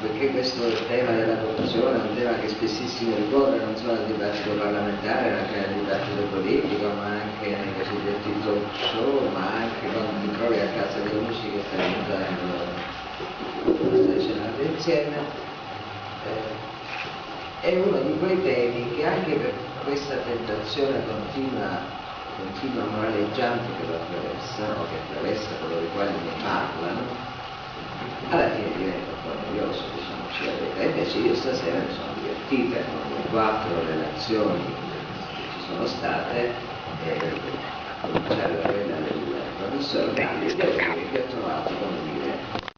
perché questo tema della corruzione è un tema che spessissimo ricorre non solo al dibattito parlamentare, ma anche nel dibattito politico, ma anche nei cosiddetti talk show, ma anche quando ti trovi a casa di amici che stai cenando insieme. È uno di quei temi che anche per questa tentazione continua moraleggiante che lo attraversa, o che attraversa coloro i quali ne parlano, alla fine diventa un po' noioso, diciamoci la verità. Invece io stasera mi sono divertita con le 4 relazioni che ci sono state, a cominciare da quella del professor Galli, e devo dire che ho trovato, come dire,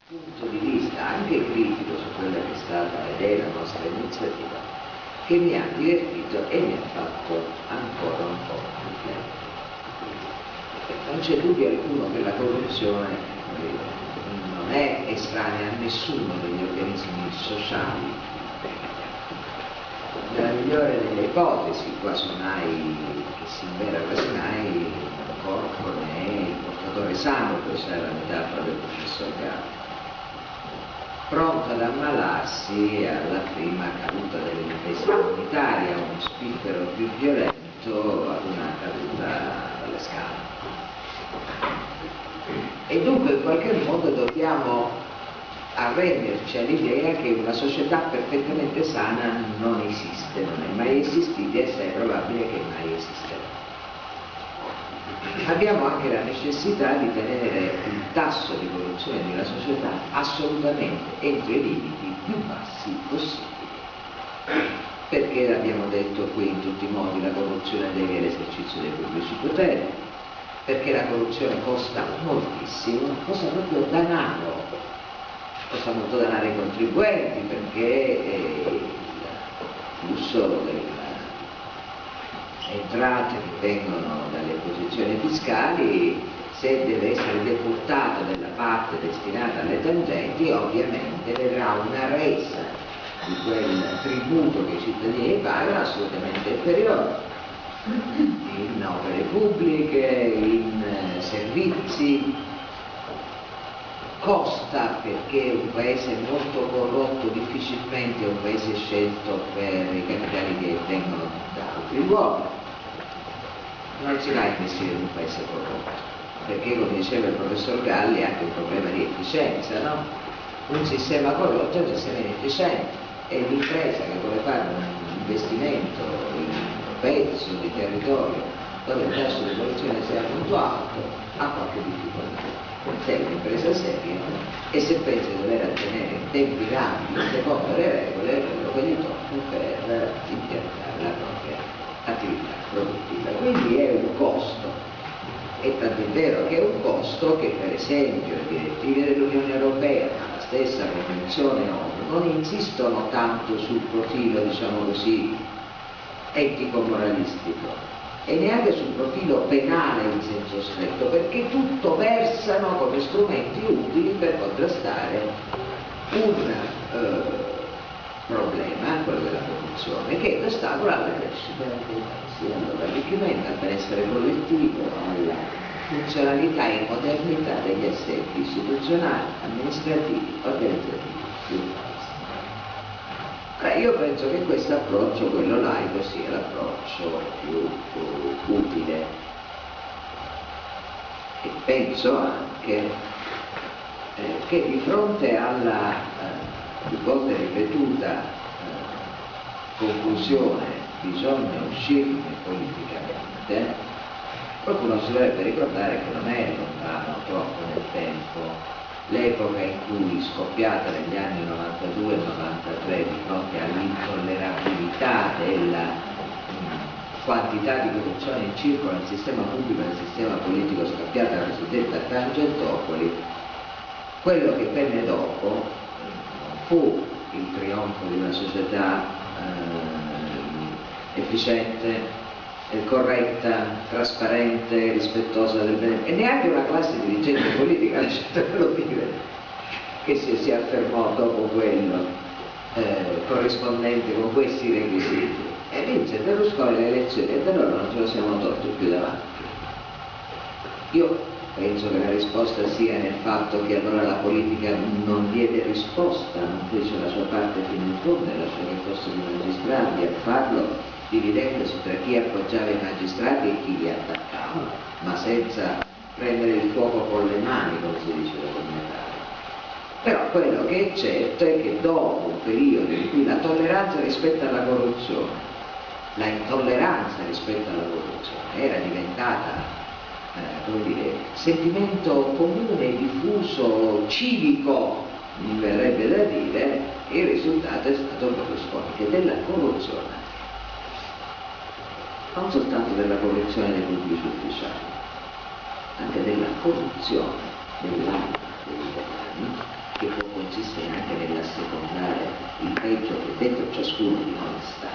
un punto di vista anche critico su quella che è stata ed è la nostra iniziativa, che mi ha divertito e mi ha fatto ancora un po' riflettere. Non c'è dubbio alcuno che la corruzione non è estranea a nessuno degli organismi sociali. Nella migliore delle ipotesi, quasi mai, che si invera quasi mai, un corpo ne è il portatore sano, per usare la metafora del professor Galli, pronto ad ammalarsi alla prima caduta dell'intesa comunitaria, uno spiffero più violento ad una caduta dalle scale. E dunque in qualche modo dobbiamo arrenderci all'idea che una società perfettamente sana non esiste, non è mai esistita e se è probabile che mai esisterà. Abbiamo anche la necessità di tenere il tasso di corruzione della società assolutamente entro i limiti più bassi possibili. Perché l'abbiamo detto qui in tutti i modi, la corruzione deve l'esercizio dei pubblici poteri, perché la corruzione costa moltissimo, costa proprio denaro, costa molto denaro ai contribuenti, perché il flusso delle entrate che vengono dalle posizioni fiscali, se deve essere deputato della parte destinata alle tangenti, ovviamente vedrà una resa di quel tributo che i cittadini pagano assolutamente inferiore in opere pubbliche, in servizi. Costa perché un paese molto corrotto difficilmente è un paese scelto per i capitali che vengono da altri luoghi. Non si va a investire in un paese corrotto, perché come diceva il professor Galli è anche un problema di efficienza, no? Un sistema corrotto è un sistema inefficiente e l'impresa che vuole fare un investimento in un pezzo di territorio dove il tasso di corruzione sia molto alto ha qualche difficoltà. Se è un'impresa seria e se pensa di dover ottenere in tempi rapidi secondo le regole quello che gli tocca per impiantare la propria attività produttiva. Quindi è un costo, e tanto è vero che è un costo che per esempio le direttive dell'Unione Europea, la stessa Convenzione ONU, non insistono tanto sul profilo, diciamo così, etico-moralistico e neanche sul profilo penale in senso stretto, perché tutto versano come strumenti utili per contrastare un problema, quello della corruzione, che è l'ostacolo alla crescita dei paesi, all'arricchimento, al benessere collettivo, alla funzionalità e modernità degli assetti istituzionali, amministrativi, organizzativi del paese. Io penso che questo approccio, quello laico, sia l'approccio più utile e penso anche che di fronte alla più volte ripetuta conclusione bisogna uscirne politicamente, qualcuno si dovrebbe ricordare che non è lontano troppo nel tempo l'epoca in cui, scoppiata negli anni 92 e 93 di fronte all'intollerabilità della quantità di corruzione in circolo nel sistema pubblico e nel sistema politico, scoppiata la cosiddetta Tangentopoli, quello che venne dopo non fu il trionfo di una società efficiente, corretta, trasparente, rispettosa del bene, e neanche una classe dirigente politica, lasciatemelo dire, che si affermò dopo quello, corrispondente con questi requisiti, e vinse Berlusconi le elezioni, e da allora non ce lo siamo tolti più davanti. Io penso che la risposta sia nel fatto che allora la politica non diede risposta, non fece la sua confondere, lasciare che fossero i magistrati a farlo, dividendosi tra chi appoggiava i magistrati e chi li attaccava, ma senza prendere il fuoco con le mani, come si dice da commentare. Però quello che è certo è che dopo un periodo in cui la tolleranza rispetto alla corruzione, la intolleranza rispetto alla corruzione era diventata come dire, sentimento comune, diffuso, civico, mi verrebbe da dire, il risultato è stato proprio anche della corruzione, non soltanto della corruzione dei pubblici ufficiali, anche della corruzione dell'anima degli italiani, che può consistere anche nell'assecondare il peggio che dentro ciascuno di noi sta,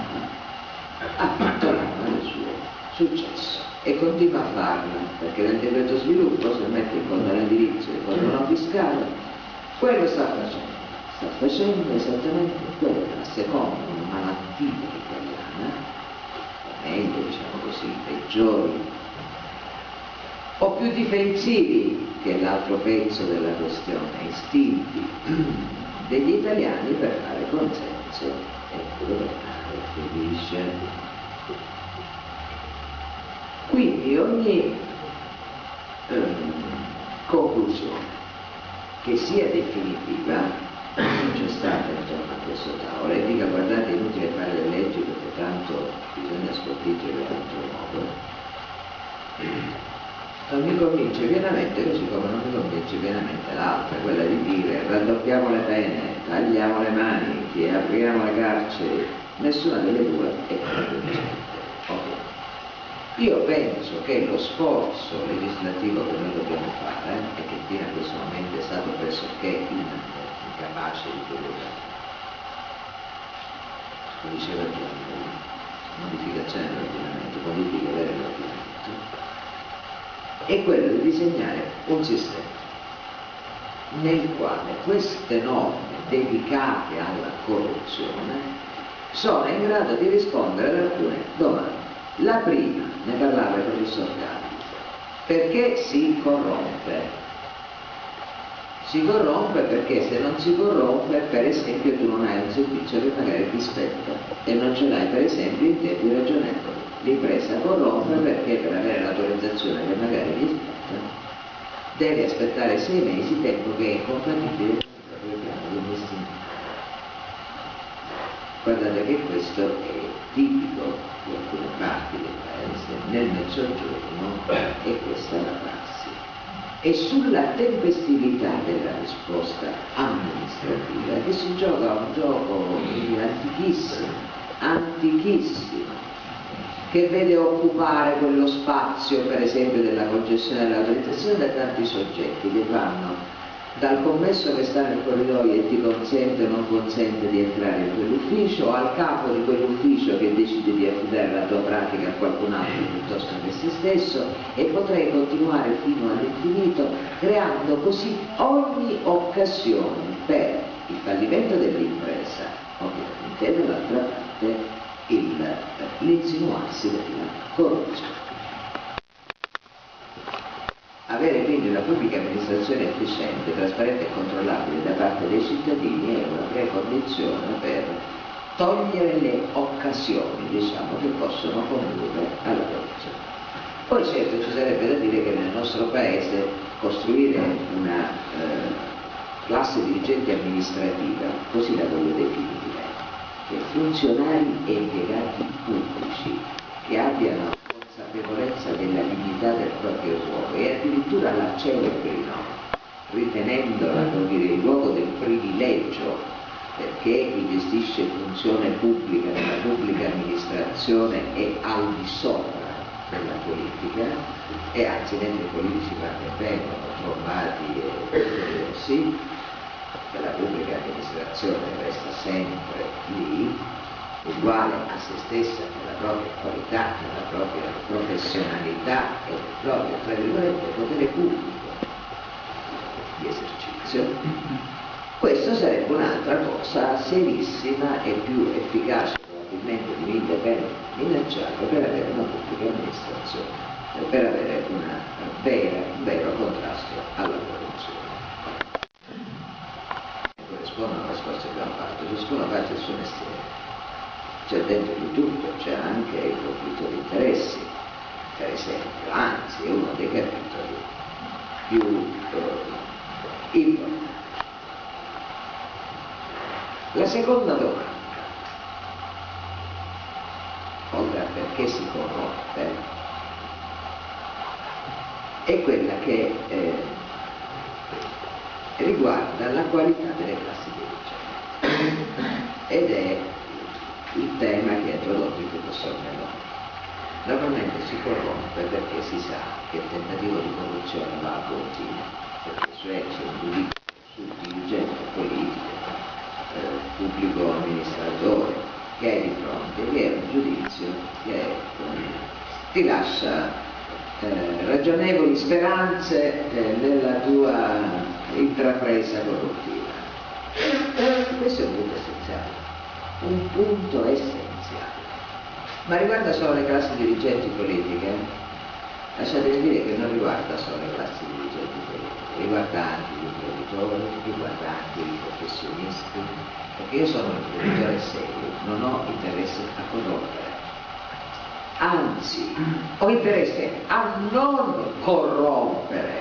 ha fatto l'anima del suo successo e continua a farlo, perché nel decreto sviluppo si mette il conto all'indirizzo e il conto non fiscale, quello sta facendo esattamente quello, a seconda una malattia italiana, o meglio, diciamo così, peggiori o più difensivi, che è l'altro pezzo della questione, istinti degli italiani per fare consenso e governare felice. Quindi ogni conclusione che sia definitiva non c'è stata intorno a questo tavolo. L'etica, guardate, è inutile fare le leggi perché tanto bisogna sconfiggere in altro modo. Non mi convince pienamente, così come non mi convince pienamente l'altra, quella di dire raddoppiamo le pene, tagliamo le mani, apriamo le carceri. Nessuna delle due è convincente. Io penso che lo sforzo legislativo che noi dobbiamo fare, e che fino a questo momento è stato pressoché incapace di produrre, come diceva Giovanni, modificazione dell'ordinamento, modifiche vere dell'ordinamento, è quello di disegnare un sistema nel quale queste norme dedicate alla corruzione sono in grado di rispondere ad alcune domande. La prima, ne parlava il professor Galli, perché si corrompe? Si corrompe perché se non si corrompe, per esempio, tu non hai un servizio che magari ti spetta e non ce l'hai, per esempio, in tempi ragionevoli. L'impresa corrompe perché per avere l'autorizzazione che magari gli spetta deve aspettare 6 mesi, tempo che è incompatibile con il proprio piano di investimento. Guardate che questo è tipico di alcune parti del paese, nel mezzogiorno, e questa è la prassi. E sulla tempestività della risposta amministrativa, che si gioca un gioco antichissimo, che vede occupare quello spazio, per esempio, della concessione dell'autorizzazione da tanti soggetti che vanno dal commesso che sta nel corridoio e ti consente o non consente di entrare in quell'ufficio, al capo di quell'ufficio che decide di affidare la tua pratica a qualcun altro piuttosto che a se stesso, e potrei continuare fino all'infinito, creando così ogni occasione per il fallimento dell'impresa, ovviamente, e dall'altra parte l'insinuarsi della corruzione. Avere quindi una pubblica amministrazione efficiente, trasparente e controllabile da parte dei cittadini è una precondizione per togliere le occasioni, diciamo, che possono condurre alla corruzione. Poi certo ci sarebbe da dire che nel nostro paese costruire una classe dirigente amministrativa, così la voglio definire, che funzionari e impiegati pubblici che abbiano consapevolezza della dignità del proprio ruolo e addirittura la celebrino, ritenendola, come dire, il luogo del privilegio, perché chi gestisce funzione pubblica nella pubblica amministrazione è al di sopra della politica, e anzi mentre i politici vengono trombati e diversi, che la pubblica amministrazione resta sempre lì, uguale a se stessa nella propria qualità, nella propria professionalità e nel proprio, tra virgolette, potere pubblico di esercizio. Questo sarebbe un'altra cosa serissima e più efficace probabilmente di 1000 pene minacciate per avere una pubblica amministrazione e per avere un vero contrasto alla corruzione. Corrispondono alle scorse che abbiamo fatto. ciascuno faccia il suo mestiere. C'è dentro di tutto, c'è anche il conflitto di interessi, per esempio, anzi è uno dei capitoli più importanti. La seconda domanda, oltre a perché si corrompe, è quella che riguarda la qualità delle classi dirigenti ed è il tema che ha introdotto il professor Meloni. Normalmente si corrompe perché si sa che il tentativo di corruzione va a continuo, perché cioè c'è un giudizio sul dirigente politico, pubblico amministratore che hai di fronte, che è un giudizio che ti lascia ragionevoli speranze nella tua intrapresa corruttiva. Questo è un punto essenziale, un punto essenziale, ma riguarda solo le classi dirigenti politiche? Lasciatemi dire che non riguarda solo le classi dirigenti politiche, riguarda anche gli imprenditori, riguarda anche i professionisti, perché io sono un imprenditore serio, non ho interesse a corrompere. Anzi, ho interesse a non corrompere,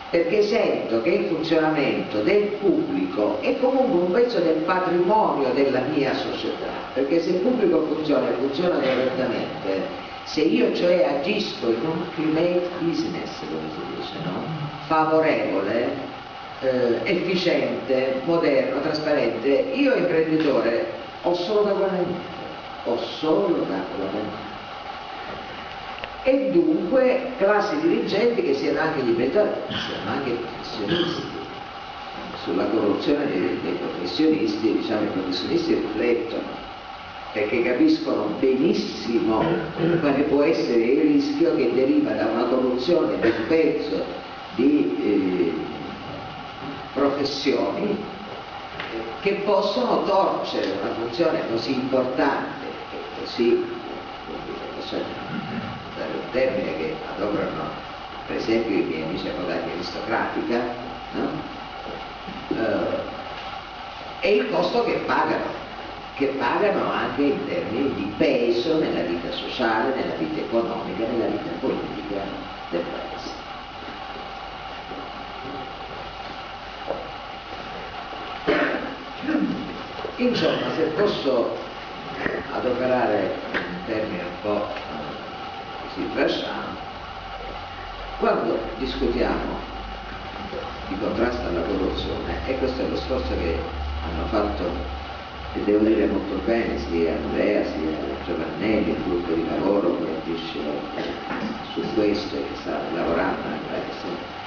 perché sento che il funzionamento del pubblico è comunque un pezzo del patrimonio della mia società, perché se il pubblico funziona e funziona correttamente, se io cioè agisco in un climate business, come si dice, no? Favorevole, efficiente, moderno, trasparente, io imprenditore ho solo da guadagnare. E dunque classi dirigenti che siano anche gli imprenditori, siano anche i professionisti. Sulla corruzione dei professionisti, diciamo, i professionisti riflettono, perché capiscono benissimo quale può essere il rischio che deriva da una corruzione di un pezzo di professioni che possono torcere una funzione così importante e così, un termine che adoperano per esempio i miei amici avvocati, aristocratica, no? E il costo che pagano anche in termini di peso nella vita sociale, nella vita economica, nella vita politica del paese. Insomma, se posso adoperare un termine un po' così brasciano, quando discutiamo di contrasto alla corruzione, e questo è lo sforzo che hanno fatto, e devo dire molto bene, sia Andrea sia Giovannelli, il gruppo di lavoro che agisce su questo e che sta lavorando nel paese,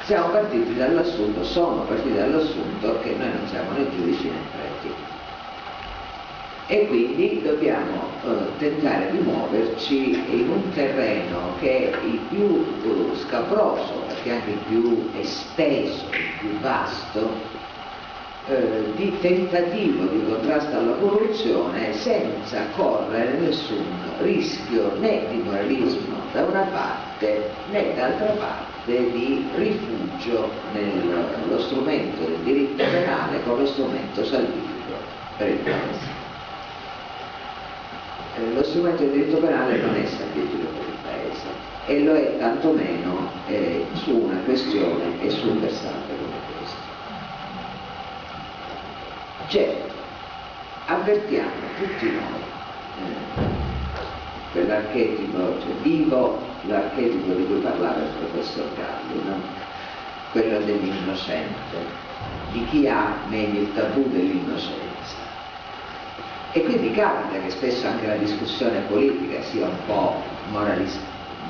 sono partiti dall'assunto che noi non siamo né giudici né preti, e quindi dobbiamo tentare di muoverci in un terreno che è il più scabroso, perché anche il più esteso, il più vasto, di tentativo di contrasto alla corruzione, senza correre nessun rischio né di moralismo da una parte né d'altra parte di rifugio nello strumento del diritto penale come strumento salvifico per il paese. Lo strumento del diritto penale non è salvifico per il paese, e lo è tantomeno su una questione e su un versante come questo. Certo, avvertiamo tutti noi quell'archetipo, cioè vivo l'archetipo di cui parlava il professor Galli, no? Quello dell'innocente, di chi ha meglio il tabù dell'innocenza. E quindi capita che spesso anche la discussione politica sia un po'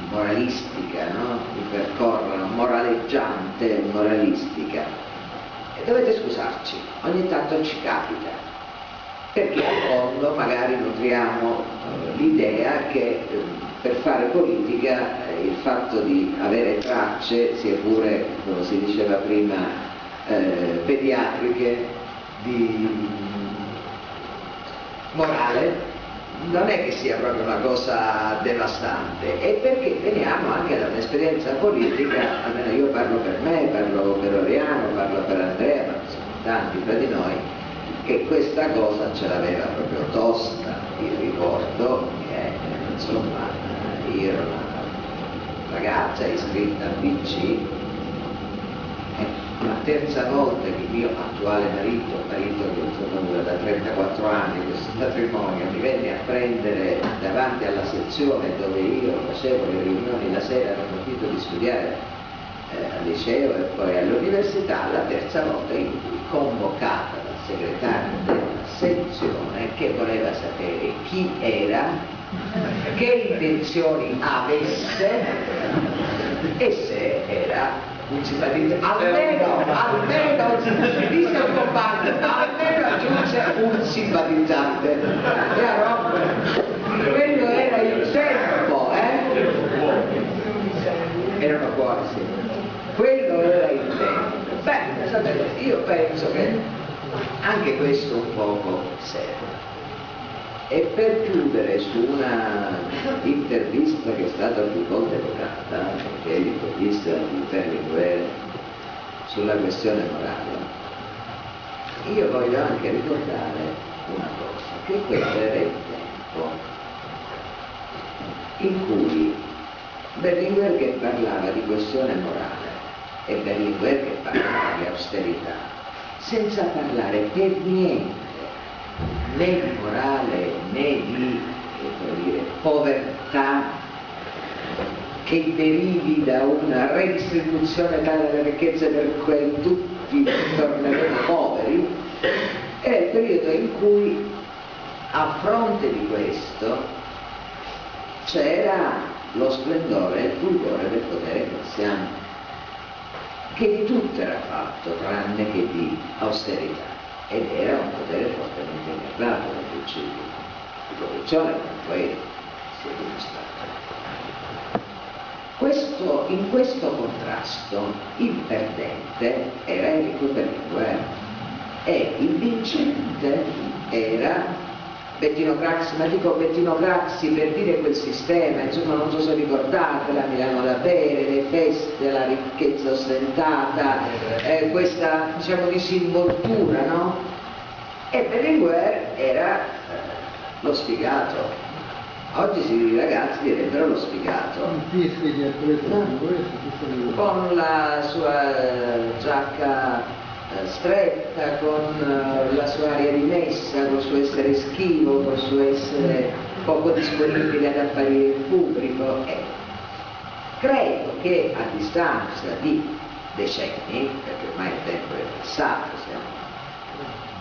moralistica, no? Ripercorrono, moraleggiante, moralistica. E dovete scusarci, ogni tanto ci capita, perché al fondo magari nutriamo l'idea che per fare politica il fatto di avere tracce, sia pure, come si diceva prima, pediatriche, di morale, non è che sia proprio una cosa devastante, e perché veniamo anche da un'esperienza politica, almeno io parlo per me, parlo per Oriano, parlo per Andrea, ma sono tanti fra di noi, che questa cosa ce l'aveva proprio tosta. Io ricordo che insomma io ero una ragazza iscritta al PC e la terza volta che il mio attuale marito che insomma dura da 34 anni questo matrimonio, mi venne a prendere davanti alla sezione dove io facevo le riunioni la sera, avevo finito di studiare al liceo e poi all'università, la terza volta in cui, convocata dal segretario della sezione che voleva sapere chi era, che intenzioni avesse e se era un simpatizzante, almeno disse un compagno, almeno aggiunge un simpatizzante, chiaro? Quello era il tempo, erano buoni, sì. Quello era il tempo. Beh, sapete, io penso che anche questo un poco serve. E per chiudere su una intervista che è stata più volte evocata, che è l'intervista di Berlinguer sulla questione morale, io voglio anche ricordare una cosa, che quello era il tempo in cui Berlinguer che parlava di questione morale e Berlinguer che parlava di austerità, senza parlare per niente né di morale né di povertà che derivi da una redistribuzione tale delle ricchezze per cui tutti torneremo poveri, è il periodo in cui a fronte di questo c'era lo splendore e il fulgore del potere classiano, che di tutto era fatto tranne che di austerità, ed era un potere fortemente innervato dal principio di corruzione, come poi si è dimostrato. In questo contrasto il perdente era Enrico Berlinguer e il vincente era Bettino Craxi, ma dico Bettino Craxi per dire quel sistema, insomma non so se ricordate, la Milano da bere, le feste, la ricchezza ostentata, questa diciamo disinvoltura, no? E Berlinguer era lo sfigato. Oggi i ragazzi direbbero lo sfigato. Con la sua giacca stretta, con la sua aria rimessa, col suo essere schivo, col suo essere poco disponibile ad apparire in pubblico. Credo che a distanza di decenni, perché ormai il tempo è passato, siamo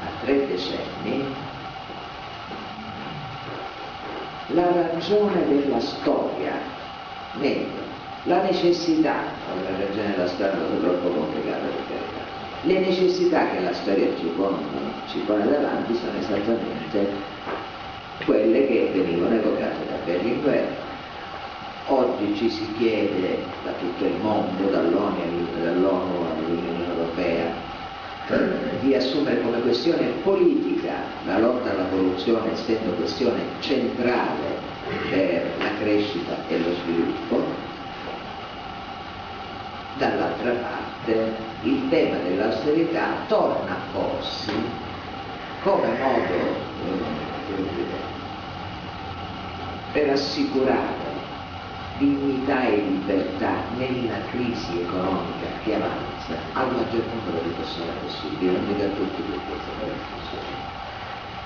a 3 decenni, la ragione della storia, meglio, la necessità, la ragione della storia non è troppo complicata per carità, le necessità che la storia ci pone davanti sono esattamente quelle che venivano evocate da Berlinguer. Oggi ci si chiede da tutto il mondo, dall'ONU all'Unione Europea, di assumere come questione politica la lotta alla corruzione, essendo questione centrale per la crescita e lo sviluppo. Dall'altra parte il tema dell'austerità torna a porsi come modo per assicurare dignità e libertà nella crisi economica che avanza al maggior numero di persone possibile, non dico a tutti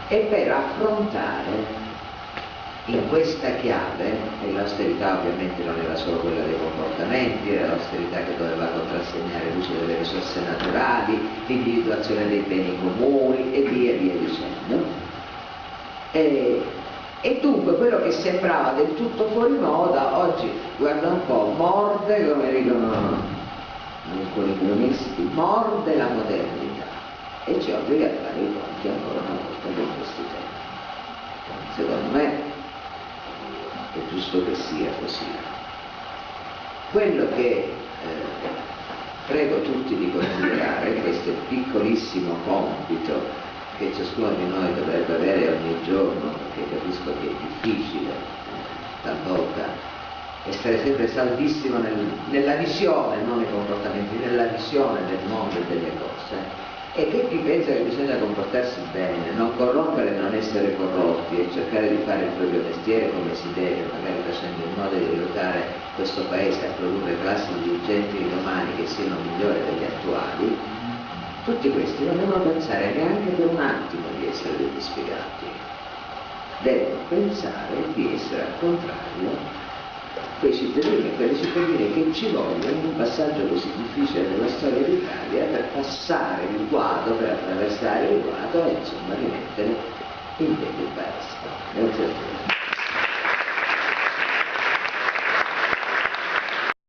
e per affrontare in questa chiave, e l'austerità ovviamente non era solo quella dei comportamenti, era l'austerità che doveva contrassegnare l'uso delle risorse naturali, l'individuazione dei beni comuni e via dicendo. E dunque quello che sembrava del tutto fuori moda, oggi, guarda un po', morde, come dicono alcuni economisti, morde la modernità e ci obbliga a fare i conti ancora una volta con questi temi. Secondo me è giusto che sia così. Quello che prego tutti di considerare, questo piccolissimo compito che ciascuno di noi dovrebbe avere ogni giorno, perché capisco che è difficile talvolta essere sempre saldissimo nella visione, non nei comportamenti, nella visione del mondo e delle cose, e che chi pensa che bisogna comportarsi bene, non corrompere e non essere corrotti e cercare di fare il proprio mestiere come si deve, magari facendo in modo di aiutare questo Paese a produrre classi dirigenti di domani che siano migliori degli attuali, tutti questi non devono pensare neanche per un attimo di essere degli sfigati, devono pensare di essere al contrario quei cittadini e quelle cittadine che ci vogliono in un passaggio così difficile della storia d'Italia per passare il guado, per attraversare il guado e insomma rimettere in piedi il Paese. Grazie a tutti.